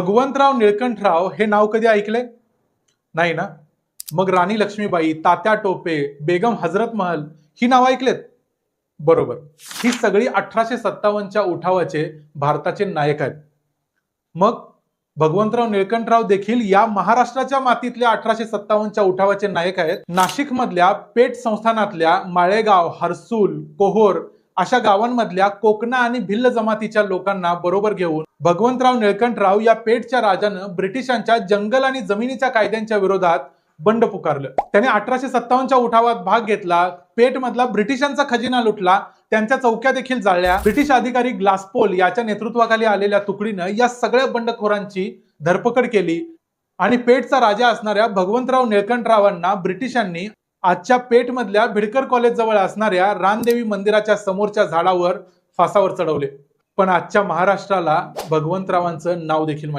भगवंतराव निळकंठराव हे नाव कधी ऐकले नाही ना? मग राणी लक्ष्मीबाई, तात्या टोपे, बेगम हजरत महल ही नाव ऐकलेत? बरोबर. ही सगळी 1857च्या उठावाचे भारताचे नायक आहेत. मग भगवंतराव निळकंठराव देखील या महाराष्ट्राच्या मातीतल्या 1857च्या उठावाचे नायक आहेत. नाशिक मधल्या पेठ संस्थानातल्या माळेगाव, हर्सूल, कोहोर अशा गावांमधल्या कोकणा आणि भिल्ल जमातीच्या लोकांना बरोबर घेऊन भगवंतराव निळकंठराव या पेठच्या राजानं ब्रिटिशांच्या जंगल आणि जमिनीच्या कायद्यांच्या विरोधात बंड पुकारलं. त्याने 1857च्या उठावात भाग घेतला. पेठ मधला ब्रिटिशांचा खजिना लुटला, त्यांच्या चौक्या देखील जाळल्या. ब्रिटिश अधिकारी ग्लासपोल याच्या नेतृत्वाखाली आलेल्या तुकडीनं या सगळ्या बंडखोरांची धरपकड केली आणि पेठचा राजा असणाऱ्या भगवंतराव निळकंठरावांना ब्रिटिशांनी आजच्या पेठ मधल्या भिडकर कॉलेज जवळ असणाऱ्या रानदेवी मंदिराच्या समोरच्या झाडावर फासावर चढवले. पण आजच्या महाराष्ट्राला भगवंतरावांचं नाव देखील